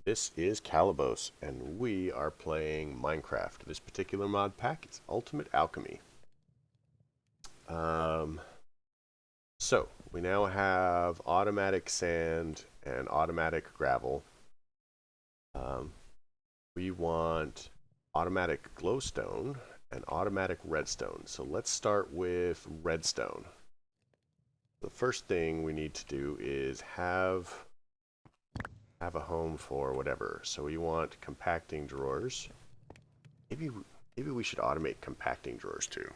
This is Calabos, and we are playing Minecraft. This particular mod pack is Ultimate Alchemy. Um, so, we now have automatic sand and automatic gravel. We want automatic glowstone and automatic redstone. So let's start with redstone. The first thing we need to do is have a home for whatever. So we want compacting drawers. Maybe we should automate compacting drawers too.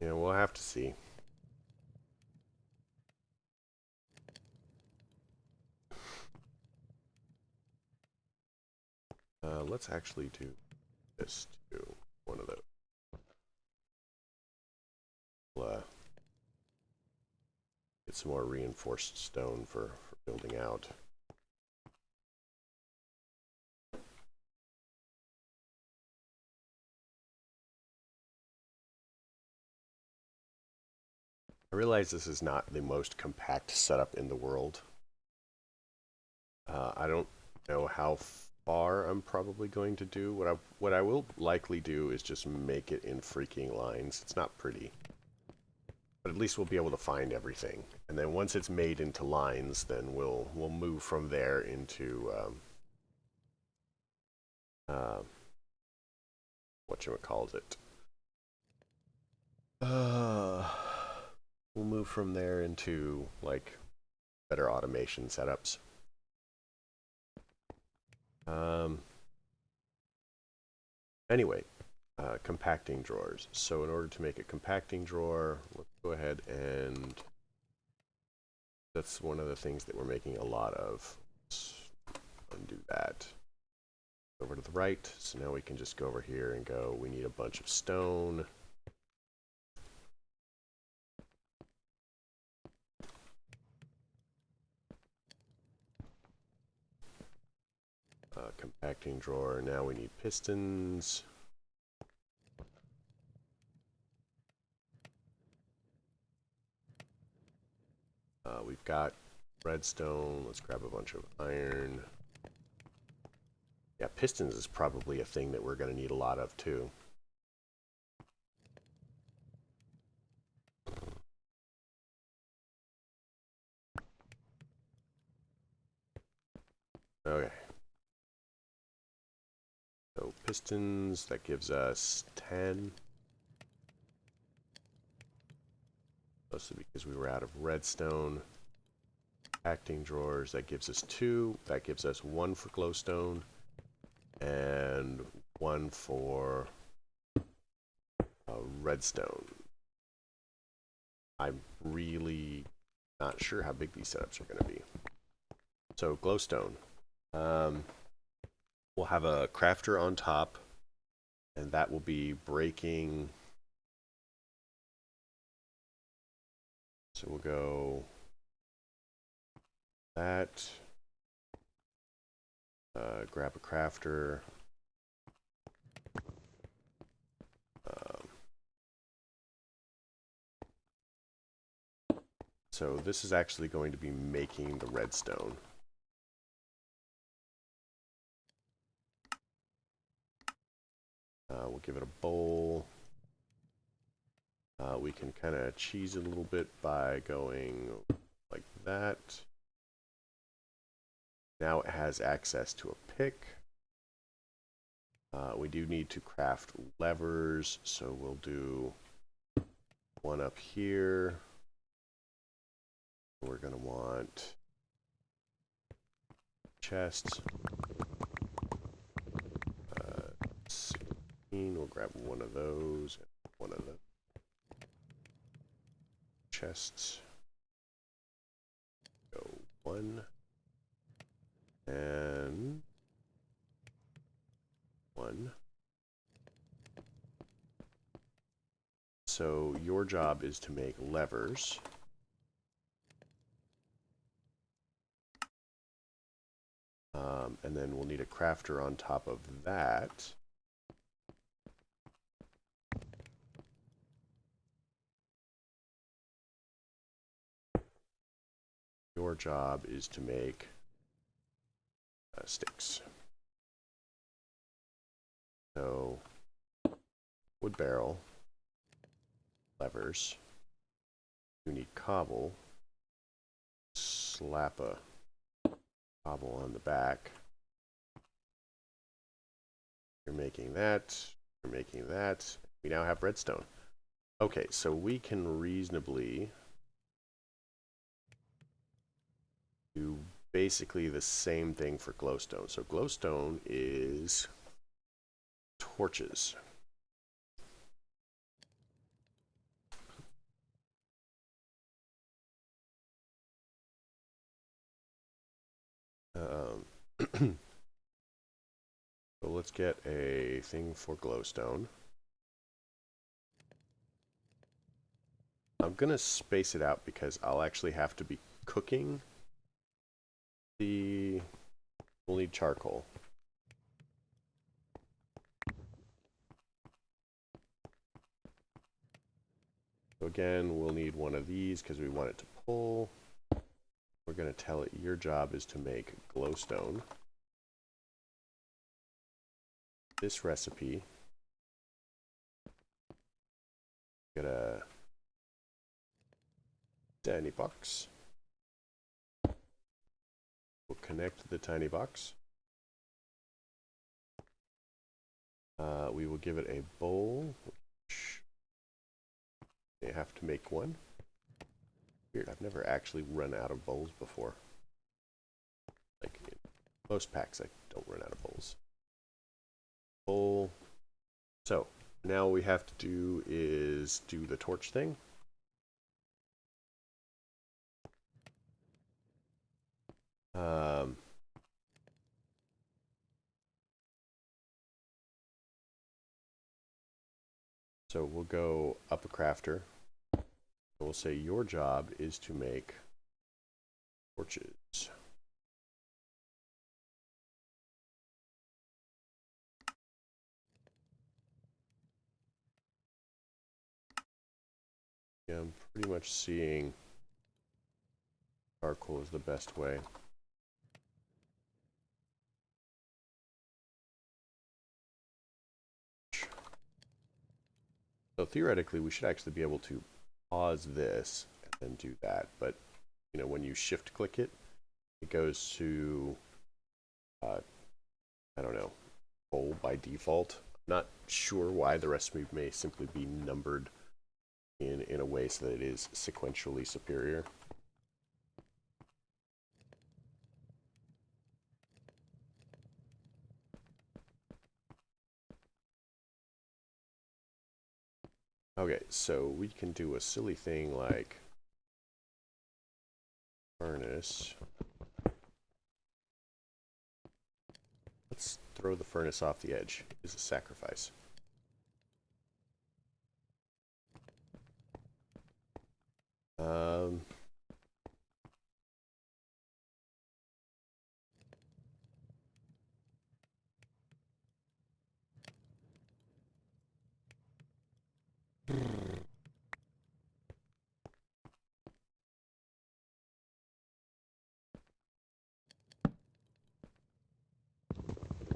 Yeah, we'll have to see. Let's actually do this to one of those. We'll, get some more reinforced stone for building out. I realize this is not the most compact setup in the world. I don't know how far I'm probably going to do. What I will likely do is just make it in freaking lines. It's not pretty, but at least we'll be able to find everything. And then once it's made into lines, then we'll move from there into whatchamacallit. We'll move from there into like better automation setups. Anyway, compacting drawers. So in order to make a compacting drawer, let's go ahead and that's one of the things that we're making a lot of. Let's undo that. Over to the right. So now we can just go over here and go, we need a bunch of stone. Compacting drawer. Now we need pistons. We've got redstone. Let's grab a bunch of iron. Yeah, pistons is probably a thing that we're going to need a lot of too. Okay. So pistons, that gives us 10. Mostly because we were out of redstone. Acting drawers, that gives us 2. That gives us 1 for glowstone. And 1 for redstone. I'm really not sure how big these setups are going to be. So glowstone. We'll have a crafter on top, and that will be breaking. So we'll go that. Grab a crafter. So this is actually going to be making the redstone. We'll give it a bowl. We can kind of cheese it a little bit by going like that. Now it has access to a pick. We do need to craft levers, so we'll do one up here. We're going to want chests. 16, we'll grab one of those, one of the chests. Go 1 and 1. So your job is to make levers. And then we'll need a crafter on top of that. Your job is to make sticks. So, wood barrel, levers. You need cobble. Slap a cobble on the back. You're making that. You're making that. We now have redstone. Okay, so we can reasonably do basically the same thing for glowstone. So glowstone is torches. So let's get a thing for glowstone. I'm gonna space it out because I'll actually have to be cooking the... We'll need charcoal. So again, we'll need one of these because we want it to pull. We're gonna tell it your job is to make glowstone. This recipe. Get a tiny box. We'll connect the tiny box. We will give it a bowl. You have to make one. Weird, I've never actually run out of bowls before. Like in most packs, I don't run out of bowls. Bowl. So now all we have to do is do the torch thing. So we'll go up a crafter. We'll say your job is to make torches. Yeah, I'm pretty much seeing charcoal is the best way. So theoretically, we should actually be able to pause this and then do that. But you know, when you shift click it, it goes to I don't know, bowl by default. Not sure why. The recipe may simply be numbered in a way so that it is sequentially superior. Okay, so we can do a silly thing like furnace. Let's throw the furnace off the edge. It's a sacrifice.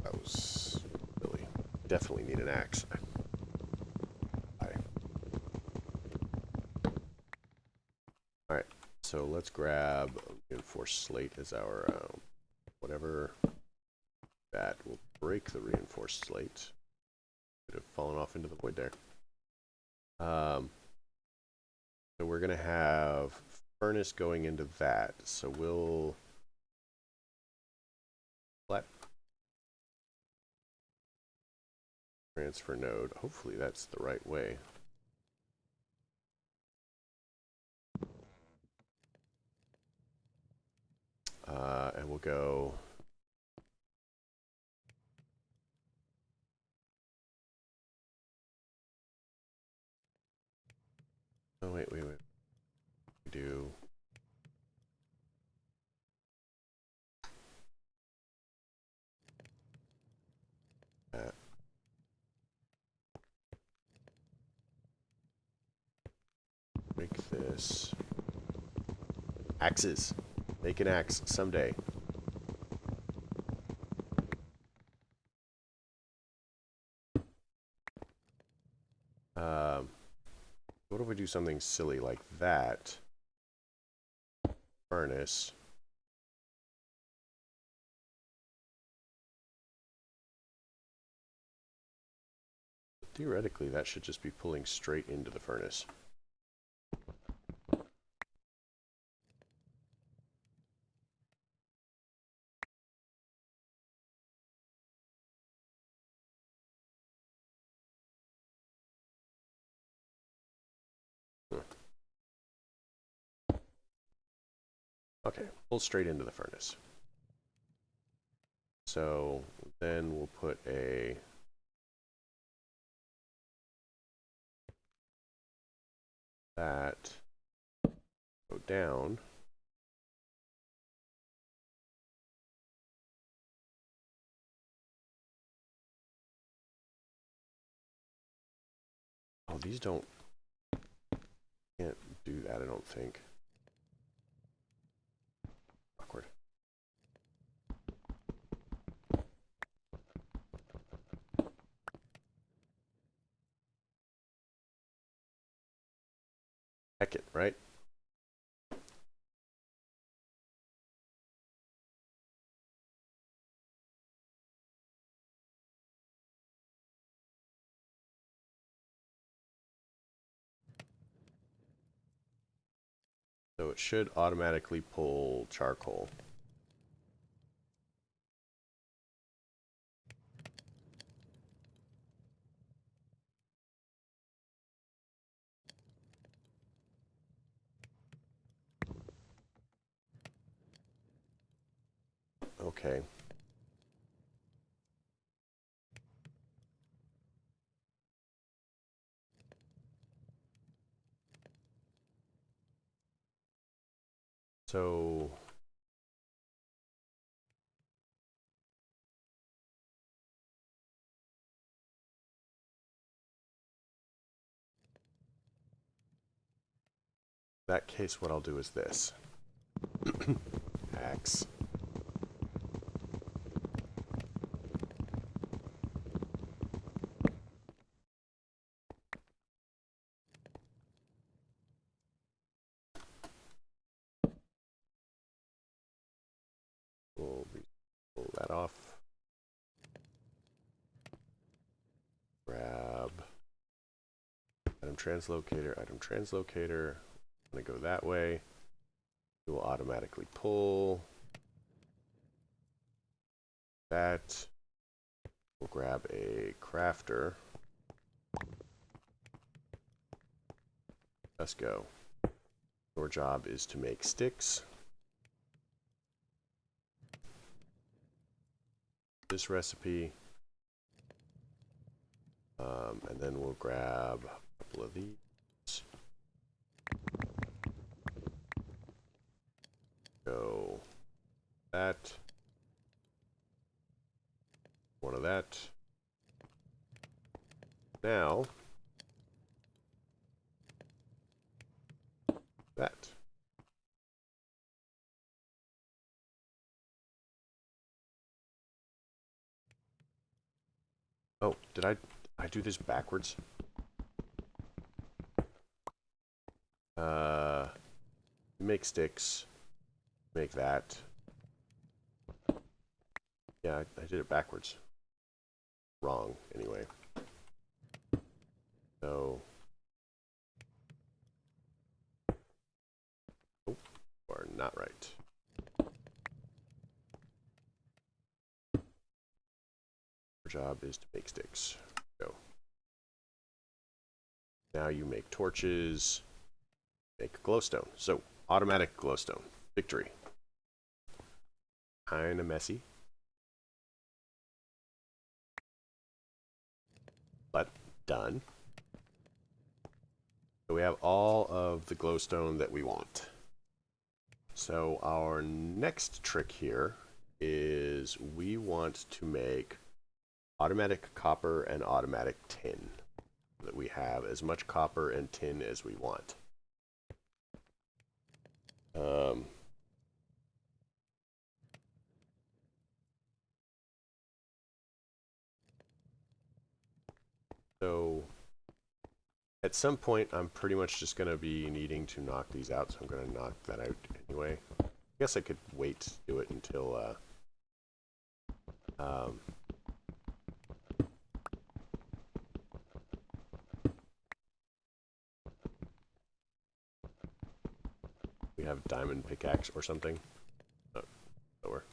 That was silly. Definitely need an axe. Alright, so let's grab reinforced slate as our whatever. That will break the reinforced slate. Could have fallen off into the void there. So we're gonna have furnace going into that. So we'll let transfer node. Hopefully that's the right way. And we'll go. Oh wait. We do. furnace. Axes. Make an axe someday. What if we do something silly like that? Furnace. Theoretically, that should just be pulling straight into the furnace. Okay, pull straight into the furnace. So then we'll put a that go down. Oh, these can't do that, I don't think. Awkward. Heck it, right? So it should automatically pull charcoal. Okay. So in that case, what I'll do is this. Axe. We'll pull that off. Grab item translocator, item translocator. I'm going to go that way. It will automatically pull that. We'll grab a crafter. Let's go. Your job is to make sticks. This recipe. And then we'll grab a couple of these. Go that. One of that. Now, that. Oh, did I do this backwards? Make sticks. Make that. Yeah, I did it backwards. Wrong, anyway. So, oh, are not right. Your job is to make sticks. Go. Now you make torches. Make glowstone. So, automatic glowstone. Victory. Kinda messy. But done. So we have all of the glowstone that we want. So our next trick here is we want to make automatic copper and automatic tin. So that we have as much copper and tin as we want. At some point, I'm pretty much just going to be needing to knock these out, so I'm going to knock that out anyway. I guess I could wait to do it until we have diamond pickaxe or something. Oh, lower.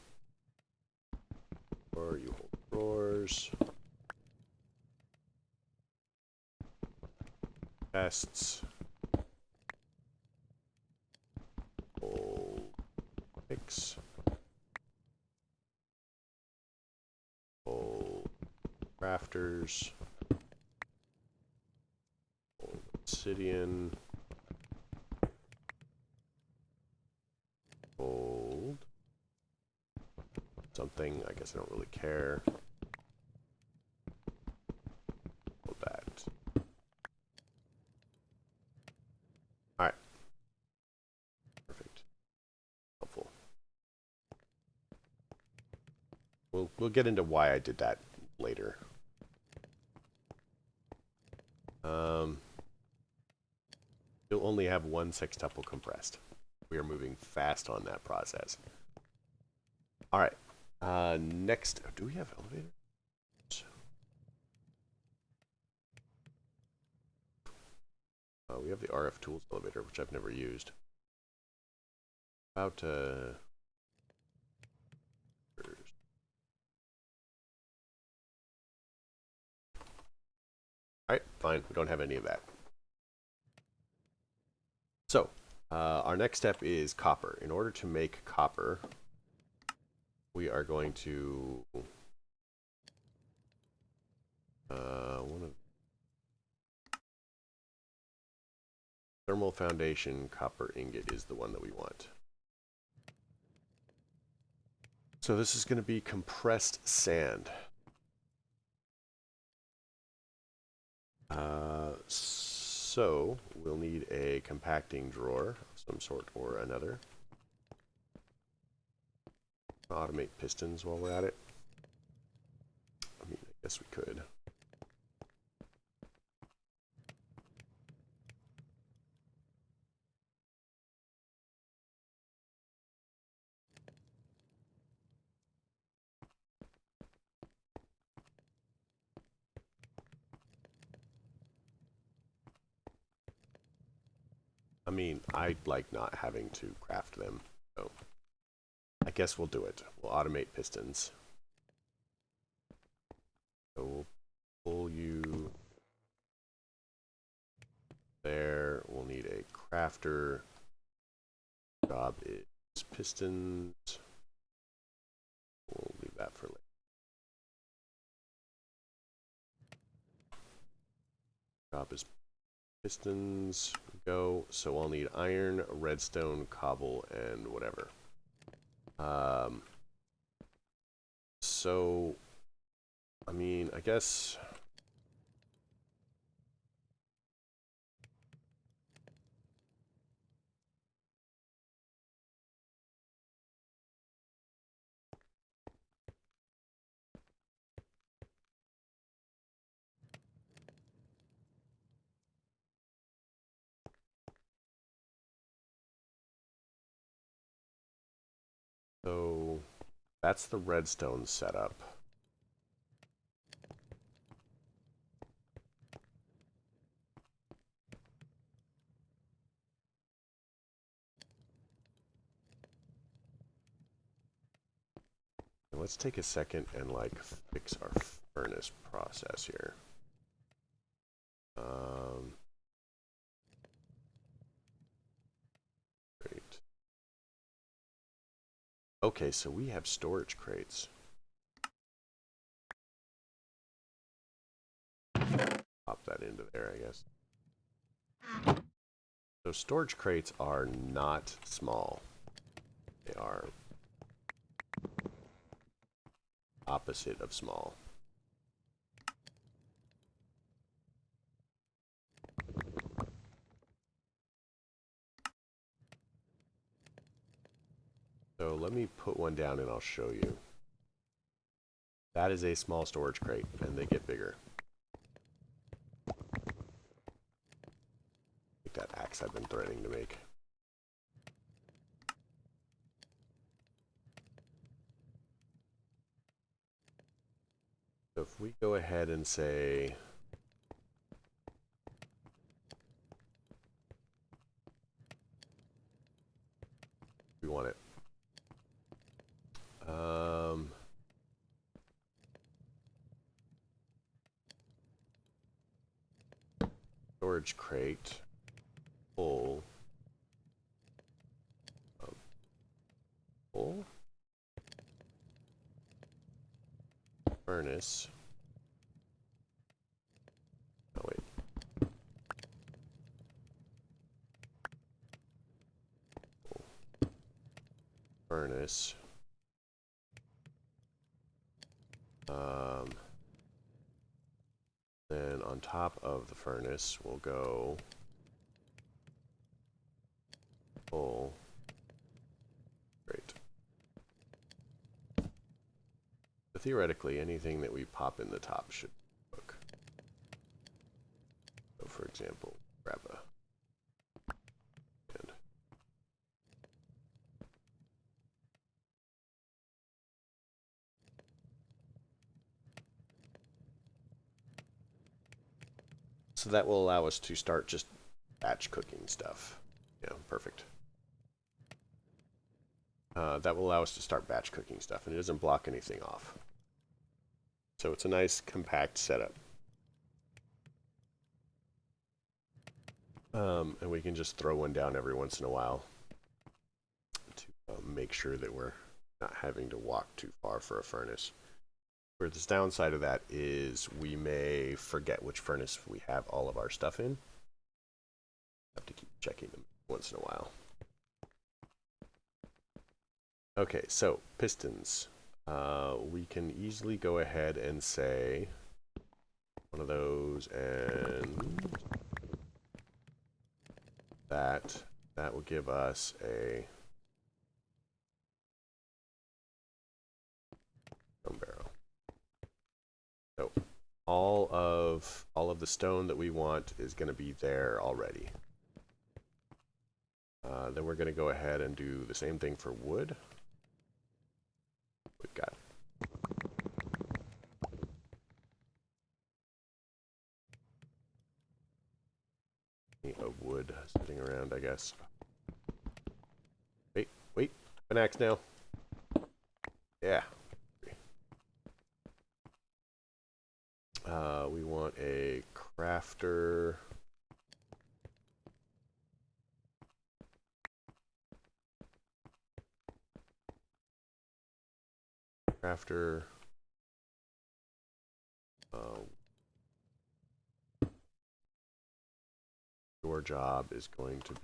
Or you hold drawers. Chests. Hold picks. Hold crafters. Hold obsidian. Hold something. I guess I don't really care. Hold that. Alright. Perfect. Helpful. We'll get into why I did that later. You'll only have one sextuple compressed. We are moving fast on that process. All right. Next, do we have elevators? We have the RF Tools elevator, which I've never used. About Alright, fine. We don't have any of that. So, our next step is copper. In order to make copper, we are going to thermal foundation copper ingot is the one that we want. So this is going to be compressed sand. So we'll need a compacting drawer of some sort or another. Automate pistons while we're at it. I mean, I guess we could. I mean, I like not having to craft them, so I guess we'll do it. We'll automate pistons. So we'll pull you there. We'll need a crafter. Job is pistons. We'll leave that for later. Job is pistons. Go. So I'll need iron, redstone, cobble, and whatever. So, I mean, I guess. So that's the redstone setup. Let's take a second and like fix our furnace process here. Great. Okay, so we have storage crates. Pop that into there, I guess. So storage crates are not small. They are opposite of small. So let me put one down and I'll show you. That is a small storage crate, and they get bigger. axe I've been threatening to make. So if we go ahead and say we want it. Storage crate, full, full, furnace. Oh wait. Full. Furnace. Then on top of the furnace, we'll go full. Great. So theoretically, anything that we pop in the top should cook. So for example, grab a and so that will allow us to start just batch cooking stuff. Yeah, perfect. That will allow us to start batch cooking stuff, and it doesn't block anything off. So it's a nice compact setup. And we can just throw one down every once in a while to make sure that we're not having to walk too far for a furnace. Where the downside of that is we may forget which furnace we have all of our stuff in. Have to keep checking them once in a while. Okay, so pistons. We can easily go ahead and say one of those and that. That will give us a stone barrel. So all of the stone that we want is going to be there already. Then we're going to go ahead and do the same thing for wood. We've got of wood sitting around, I guess. Wait, an axe now. Yeah. We want a crafter. Your job is going to be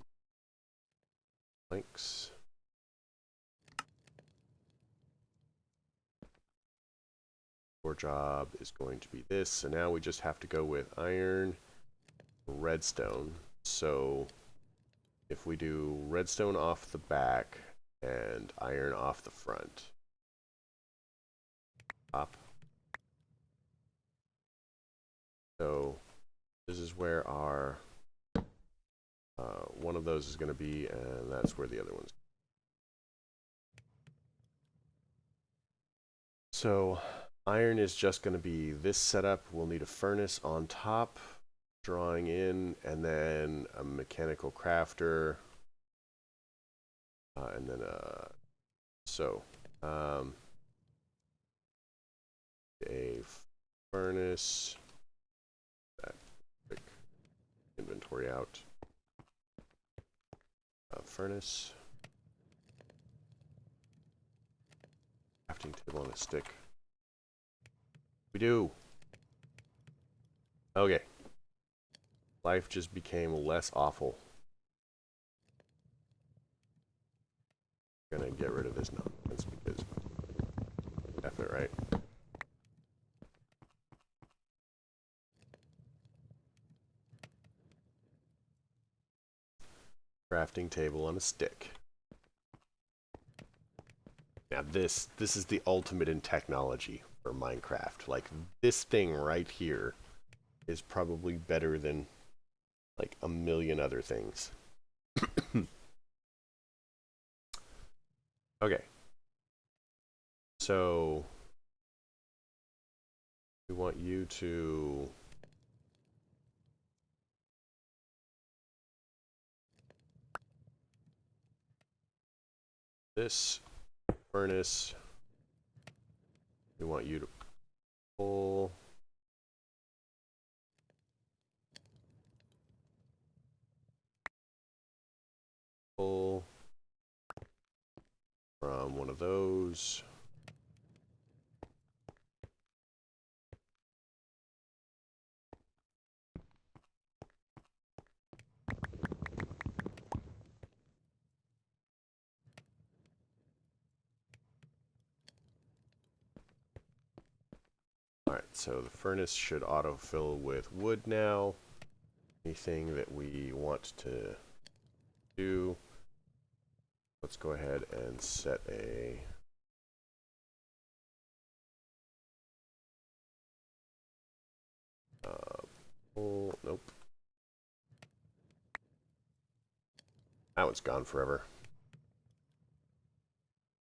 planks. Your job is going to be this. So now we just have to go with iron, redstone. So if we do redstone off the back and iron off the front. Up. So this is where our one of those is going to be, and that's where the other one's. So iron is just going to be this setup. We'll need a furnace on top, drawing in, and then a mechanical crafter, and then a furnace. That quick inventory out. Furnace. Crafting table on a stick. We do. Okay. Life just became less awful. I'm gonna get rid of this nonsense because effort, right? Crafting table on a stick. Now this is the ultimate in technology for Minecraft. Like this thing right here is probably better than like a million other things. Okay. So we want you to this furnace. We want you to pull from one of those. Alright, so the furnace should autofill with wood now. Anything that we want to do, let's go ahead and set a pull. Nope. That one's gone forever.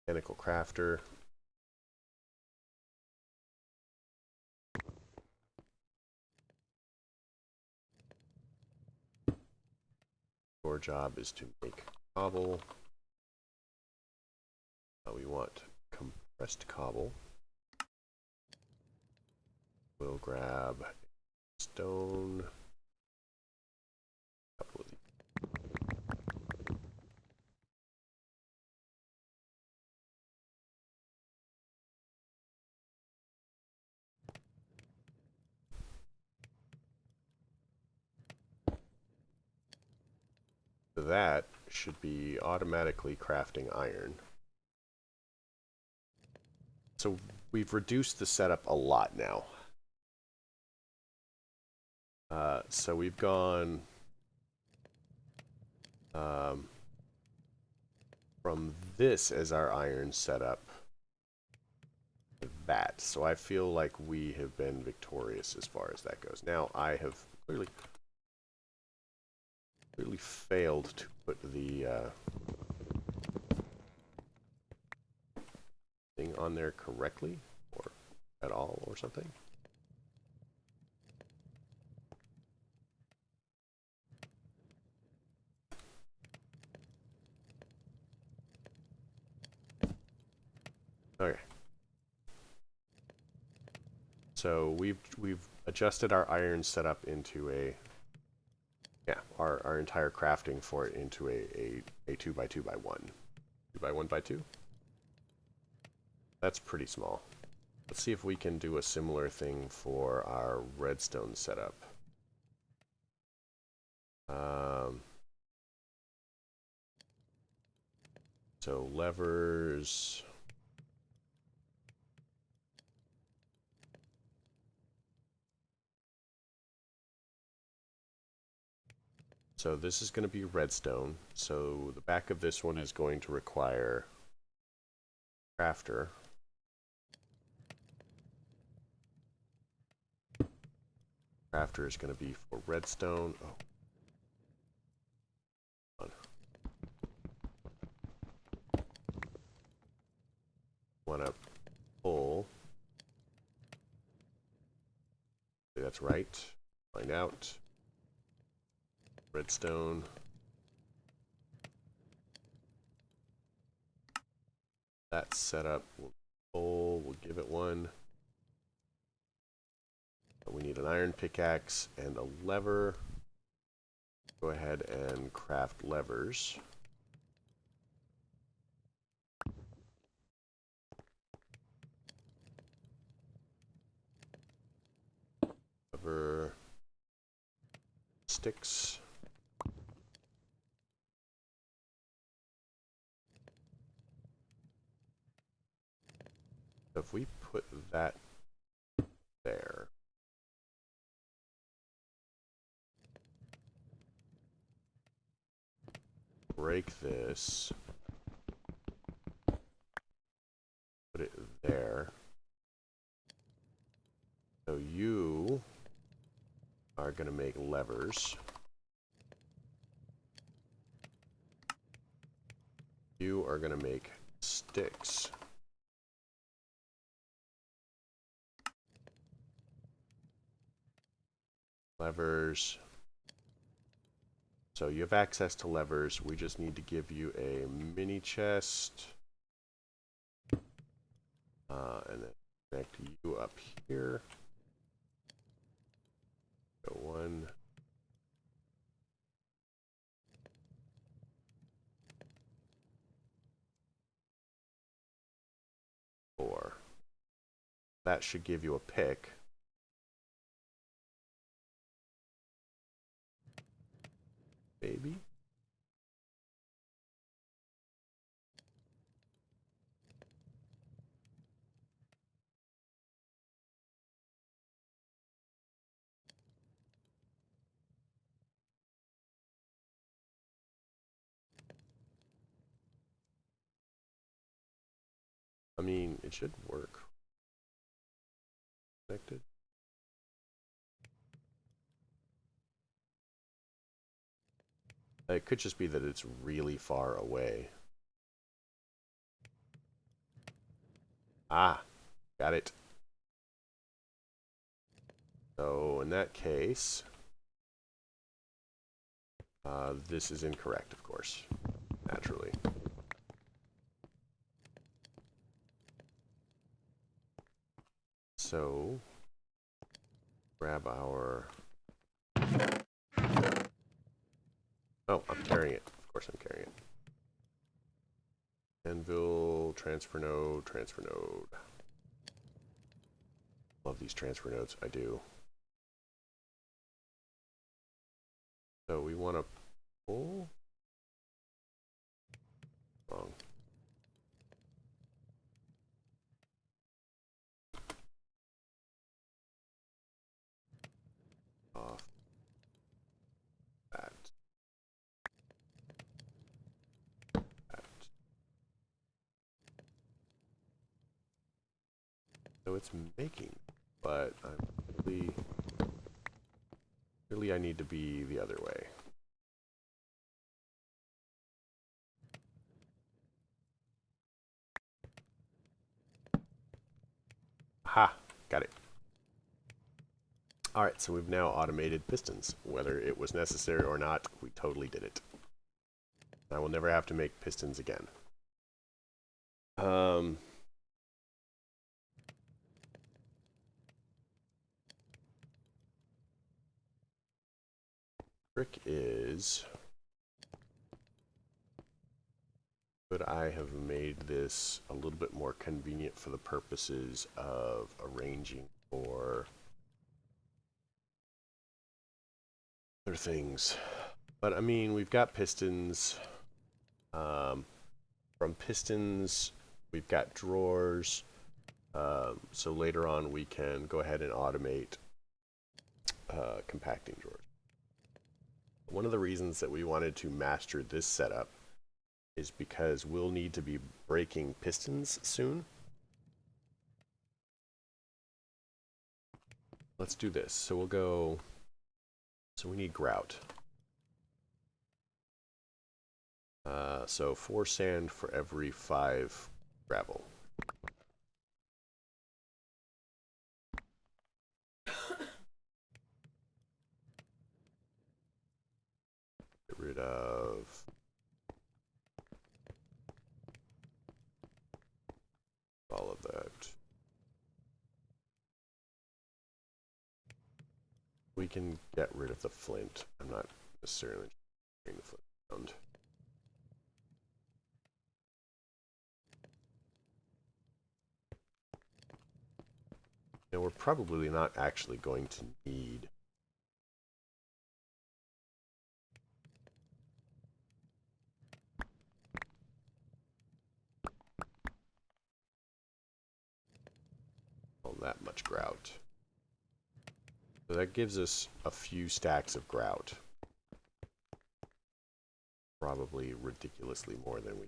Mechanical crafter. Your job is to make cobble. We want compressed cobble. We'll grab stone. A couple of these. That should be automatically crafting iron. So we've reduced the setup a lot now. So we've gone from this as our iron setup to that. So I feel like we have been victorious as far as that goes. Now I have clearly failed to put the thing on there correctly or at all or something. Okay. So we've adjusted our iron setup into a our entire crafting for it into a 2x2x1. 2x1x2? That's pretty small. Let's see if we can do a similar thing for our redstone setup. So levers. So this is going to be redstone. So the back of this one is going to require crafter. Crafter is going to be for redstone. Oh. Want to pull. That's right. Find out. Redstone. That's set up. We'll pull. We'll give it one. We need an iron pickaxe and a lever. Go ahead and craft levers. Lever sticks. So if we put that there, break this, put it there. So you are going to make levers. You are going to make sticks. Levers. So you have access to levers. We just need to give you a mini chest. And then connect you up here. Go 1. 4. That should give you a pick. Maybe. I mean, it should work. Connected. It could just be that it's really far away. Ah, got it. So in that case, this is incorrect, of course, naturally. So grab our... Oh, I'm carrying it. Of course I'm carrying it. Anvil, transfer node, transfer node. Love these transfer nodes, I do. So we want to pull... Wrong. Off. That. That. So it's making, but I'm really I need to be the other way. Ha! Got it. Alright, so we've now automated pistons. Whether it was necessary or not, we totally did it. I will never have to make pistons again. Trick is... Could I have made this a little bit more convenient for the purposes of arranging for other things? But I mean, we've got pistons. From pistons, we've got drawers. So later on, we can go ahead and automate compacting drawers. One of the reasons that we wanted to master this setup is because we'll need to be breaking pistons soon. Let's do this. So we'll go... So we need grout. So 4 sand for every 5 gravel. Get rid of... all of that. We can get rid of the flint. I'm not necessarily carrying the flint around. Now we're probably not actually going to need all that much grout. So that gives us a few stacks of grout. Probably ridiculously more than we...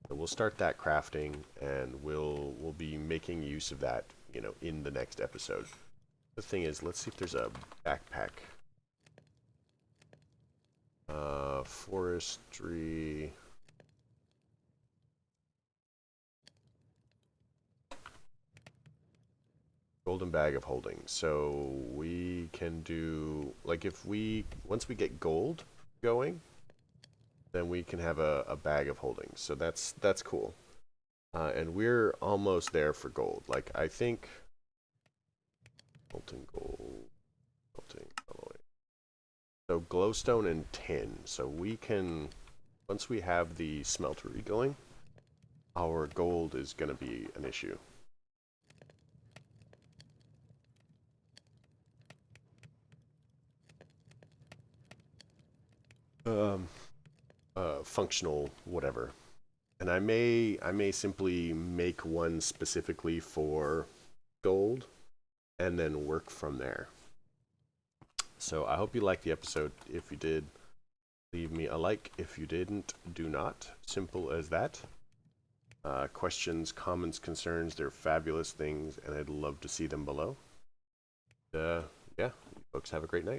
So we'll start that crafting, and we'll be making use of that, you know, in the next episode. The thing is, let's see if there's a backpack. Forestry. Golden bag of holding. So we can do, like, once we get gold going, then we can have a bag of holding. So that's cool. And we're almost there for gold. Like, I think molten gold, melting alloy. So glowstone and tin. So we can, once we have the smeltery going, our gold is going to be an issue. Functional whatever. And I may simply make one specifically for gold and then work from there. So I hope you liked the episode. If you did, leave me a like. If you didn't, do not. Simple as that. Questions, comments, concerns, they're fabulous things, and I'd love to see them below. Yeah, folks, have a great night.